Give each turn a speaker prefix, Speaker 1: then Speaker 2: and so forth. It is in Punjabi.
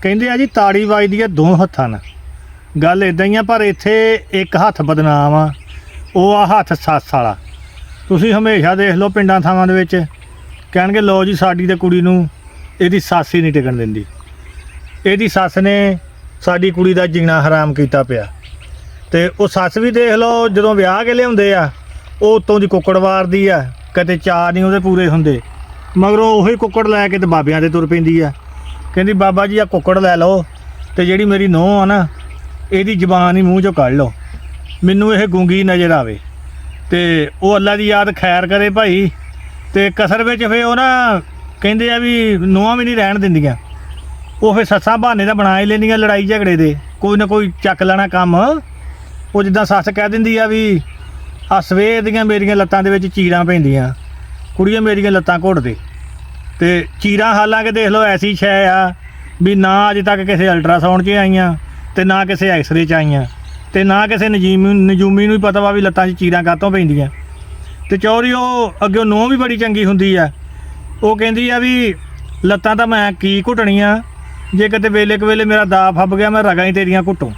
Speaker 1: ਕਹਿੰਦੇ ਆ ਜੀ ਤਾੜੀ ਵੱਜਦੀ ਆ ਦੋ ਹੱਥਾਂ ਨਾਲ। ਗੱਲ ਇਦਾਂ ਹੀ ਆ, ਪਰ ਇੱਥੇ ਇੱਕ ਹੱਥ ਬਦਨਾਮ ਆ, ਉਹ ਆ ਹੱਥ ਸੱਸ ਵਾਲਾ। ਤੁਸੀਂ ਹਮੇਸ਼ਾ ਦੇਖ ਲਓ ਪਿੰਡਾਂ ਥਾਵਾਂ ਦੇ ਵਿੱਚ ਕਹਿਣਗੇ ਲਓ ਜੀ ਸਾਡੀ ਤੇ ਕੁੜੀ ਨੂੰ ਇਹਦੀ ਸੱਸ ਹੀ ਨਹੀਂ ਟਿਕਣ ਦਿੰਦੀ, ਇਹਦੀ ਸੱਸ ਨੇ ਸਾਡੀ ਕੁੜੀ ਦਾ ਜੀਣਾ ਹਰਾਮ ਕੀਤਾ ਪਿਆ। ਤੇ ਉਹ ਸੱਸ ਵੀ ਦੇਖ ਲਓ ਜਦੋਂ ਵਿਆਹ ਕੇ ਲਿਆਉਂਦੇ ਆ ਉਹ ਉੱਤੋਂ ਦੀ ਕੁੱਕੜ ਵਾਰਦੀ ਆ, ਕਦੇ ਚਾਅ ਨਹੀਂ ਉਹਦੇ ਪੂਰੇ ਹੁੰਦੇ, ਮਗਰੋਂ ਉਹੀ ਕੁੱਕੜ ਲੈ ਕੇ ਤੇ ਬਾਬਿਆਂ ਦੇ ਤੁਰ ਪੈਂਦੀ ਆ। ਕਹਿੰਦੀ ਬਾਬਾ ਜੀ ਆ ਕੁੱਕੜ ਲੈ ਲਓ ਤੇ ਜਿਹੜੀ ਮੇਰੀ ਨੂੰਹ ਆ ਨਾ ਇਹਦੀ ਜ਼ਬਾਨ ਹੀ ਮੂੰਹ 'ਚੋਂ ਕੱਢ ਲਓ, ਮੈਨੂੰ ਇਹ ਗੂੰਗੀ ਨਜ਼ਰ ਆਵੇ। ਤੇ ਉਹ ਅੱਲਾ ਦੀ ਯਾਦ ਖੈਰ ਕਰੇ ਭਾਈ। ਤੇ ਕਸਰ ਵਿੱਚ ਫਿਰ ਉਹ ਨਾ ਕਹਿੰਦੇ ਆ ਵੀ ਨੂੰਹਾਂ ਵੀ ਨਹੀਂ ਰਹਿਣ ਦਿੰਦੀਆਂ, ਉਹ ਫਿਰ ਸੱਸਾਂ ਬਹਾਨੇ ਦਾ ਬਣਾ ਹੀ ਲੈਂਦੀਆਂ ਲੜਾਈ ਝਗੜੇ ਦੇ, ਕੋਈ ਨਾ ਕੋਈ ਚੱਕ ਲੈਣਾ ਕੰਮ। ਉਹ ਜਿੱਦਾਂ ਸੱਸ ਕਹਿ ਦਿੰਦੀ ਆ ਵੀ ਆ ਸਵੇਰ ਦੀਆਂ ਮੇਰੀਆਂ ਲੱਤਾਂ ਦੇ ਵਿੱਚ ਚੀਰਾਂ ਪੈਂਦੀਆਂ, ਕੁੜੀਆਂ ਮੇਰੀਆਂ ਲੱਤਾਂ ਘੁੱਟ ਦੇ। ਤੇ ਚੀਰਾਂ ਹਾਲਾਂਕਿ ਦੇਖ ਲਓ ਐਸੀ ਸ਼ੈ ਆ ਵੀ ਨਾ ਅਜੇ ਤੱਕ ਕਿਸੇ ਅਲਟਰਾਸਾਊਂਡ 'ਚ ਆਈਆਂ ਤੇ ਨਾ ਕਿਸੇ ਐਕਸਰੇ 'ਚ ਆਈਆਂ ਤੇ ਨਾ ਕਿਸੇ ਨਜੂਮੀ ਨੂੰ ਹੀ ਪਤਾ ਵਾ ਵੀ ਲੱਤਾਂ 'ਚ ਚੀਰਾਂ ਕਾਹਤੋਂ ਪੈਂਦੀਆਂ। ਤੇ ਚੌਰੀ ਉਹ ਅੱਗੇ ਨੂੰਹ ਵੀ ਬੜੀ ਚੰਗੀ ਹੁੰਦੀ ਆ, ਉਹ ਕਹਿੰਦੀ ਆ ਵੀ ਲੱਤਾਂ ਤਾਂ ਮੈਂ ਕੀ ਘੁੱਟਣੀਆਂ, ਜੇ ਕਿਤੇ ਵੇਲੇ ਕੁ ਵੇਲੇ ਮੇਰਾ ਦਾ ਫੱਬ ਗਿਆ ਮੈਂ ਰਗਾਂ ਹੀ ਤੇਰੀਆਂ ਘੁੱਟੂ।